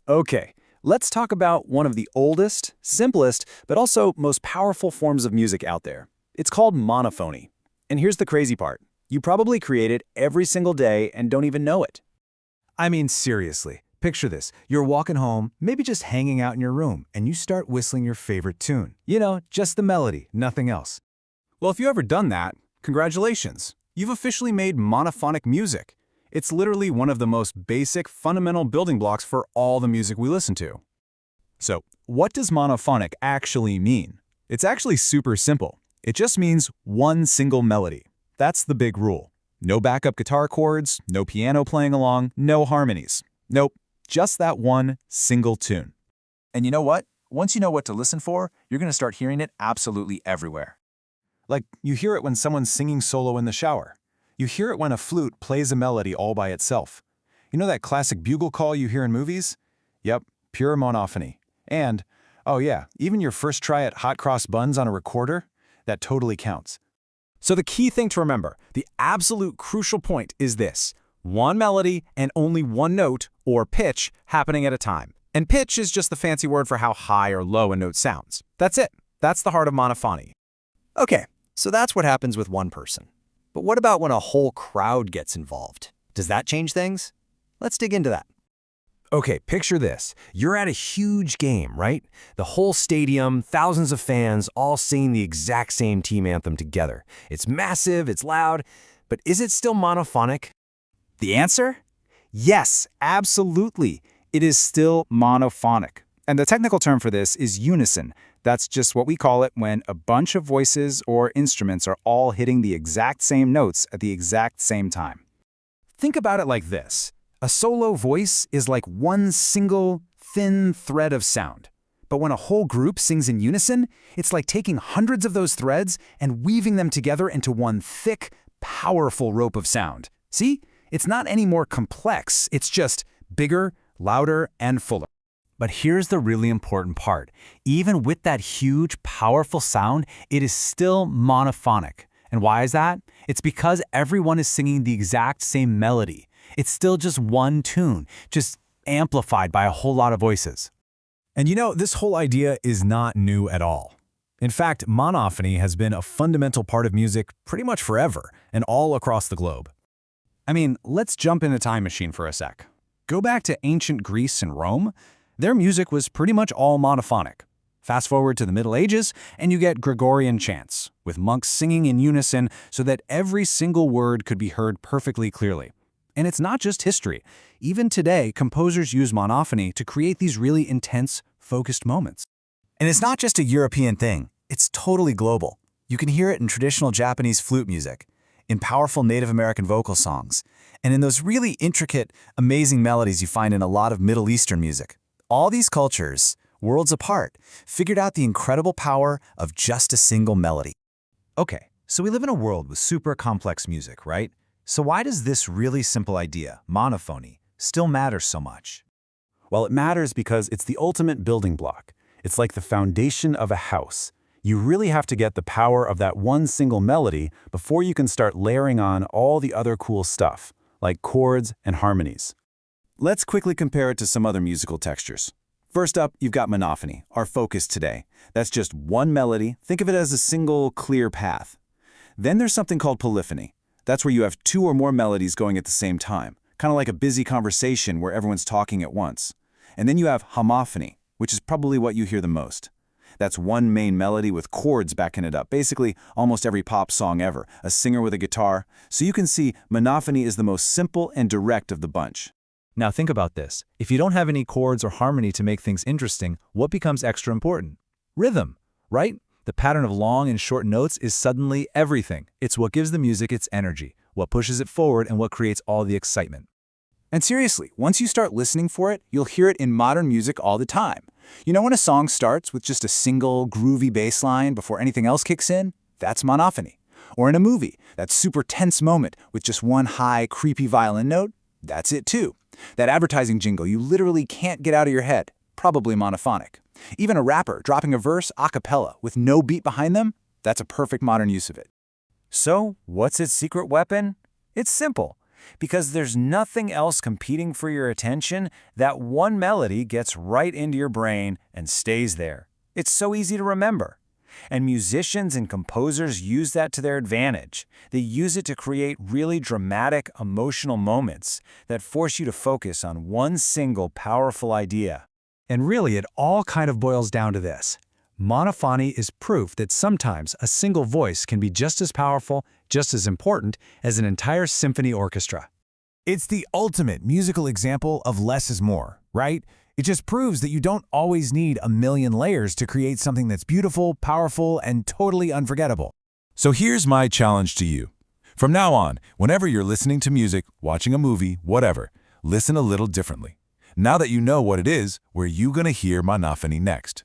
Okay, let's talk about one of the oldest, simplest, but also most powerful forms of music out there. It's called monophony. And here's the crazy part. You probably create it every single day and don't even know it. I mean, seriously, picture this. You're walking home, maybe just hanging out in your room, and you start whistling your favorite tune. You know, just the melody, nothing else. Well, if you've ever done that, congratulations. You've officially made monophonic music. It's literally one of the most basic, fundamental building blocks for all the music we listen to. So, what does monophonic actually mean? It's actually super simple. It just means one single melody. That's the big rule. No backup guitar chords, no piano playing along, no harmonies. Nope, just that one single tune. And you know what? Once you know what to listen for, you're going to start hearing it absolutely everywhere. Like, you hear it when someone's singing solo in the shower. You hear it when a flute plays a melody all by itself. You know that classic bugle call you hear in movies? Yep, pure monophony. And, oh yeah, even your first try at hot cross buns on a recorder? That totally counts. So the key thing to remember, the absolute crucial point is this. One melody and only one note, or pitch, happening at a time. And pitch is just the fancy word for how high or low a note sounds. That's it. That's the heart of monophony. Okay, so that's what happens with one person. But what about when a whole crowd gets involved? Does that change things? Let's dig into that. Okay, picture this. You're at a huge game, right? The whole stadium, thousands of fans, all singing the exact same team anthem together. It's massive, it's loud, but is it still monophonic? The answer? Yes, absolutely. It is still monophonic. And the technical term for this is unison. That's just what we call it when a bunch of voices or instruments are all hitting the exact same notes at the exact same time. Think about it like this. A solo voice is like one single, thin thread of sound. But when a whole group sings in unison, it's like taking hundreds of those threads and weaving them together into one thick, powerful rope of sound. See? It's not any more complex, it's just bigger, louder, and fuller. But here's the really important part. Even with that huge, powerful sound, it is still monophonic. And why is that? It's because everyone is singing the exact same melody. It's still just one tune, just amplified by a whole lot of voices. And you know, this whole idea is not new at all. In fact, monophony has been a fundamental part of music pretty much forever and all across the globe. I mean, let's jump in a time machine for a sec. Go back to ancient Greece and Rome. Their music was pretty much all monophonic. Fast forward to the Middle Ages, and you get Gregorian chants, with monks singing in unison so that every single word could be heard perfectly clearly. And it's not just history. Even today, composers use monophony to create these really intense, focused moments. And it's not just a European thing. It's totally global. You can hear it in traditional Japanese flute music, in powerful Native American vocal songs, and in those really intricate, amazing melodies you find in a lot of Middle Eastern music. All these cultures, worlds apart, figured out the incredible power of just a single melody. Okay, so we live in a world with super complex music, right? So why does this really simple idea, monophony, still matter so much? Well, it matters because it's the ultimate building block. It's like the foundation of a house. You really have to get the power of that one single melody before you can start layering on all the other cool stuff, like chords and harmonies. Let's quickly compare it to some other musical textures. First up, you've got monophony, our focus today. That's just one melody. Think of it as a single, clear path. Then there's something called polyphony. That's where you have two or more melodies going at the same time, kind of like a busy conversation where everyone's talking at once. And then you have homophony, which is probably what you hear the most. That's one main melody with chords backing it up, basically almost every pop song ever, a singer with a guitar. So you can see monophony is the most simple and direct of the bunch. Now think about this. If you don't have any chords or harmony to make things interesting, what becomes extra important? Rhythm, right? The pattern of long and short notes is suddenly everything. It's what gives the music its energy, what pushes it forward, and what creates all the excitement. And seriously, once you start listening for it, you'll hear it in modern music all the time. You know when a song starts with just a single, groovy bass line before anything else kicks in? That's monophony. Or in a movie, that super tense moment with just one high, creepy violin note? That's it too. That advertising jingle you literally can't get out of your head? Probably monophonic. Even a rapper dropping a verse a cappella with no beat behind them? That's a perfect modern use of it. So, what's its secret weapon? It's simple. Because there's nothing else competing for your attention, that one melody gets right into your brain and stays there. It's so easy to remember. And musicians and composers use that to their advantage. They use it to create really dramatic, emotional moments that force you to focus on one single powerful idea. And really, it all kind of boils down to this. Monophony is proof that sometimes a single voice can be just as powerful, just as important as an entire symphony orchestra. It's the ultimate musical example of less is more, right? It just proves that you don't always need a million layers to create something that's beautiful, powerful, and totally unforgettable. So here's my challenge to you. From now on, whenever you're listening to music, watching a movie, whatever, listen a little differently. Now that you know what it is, where are you going to hear Monophony next?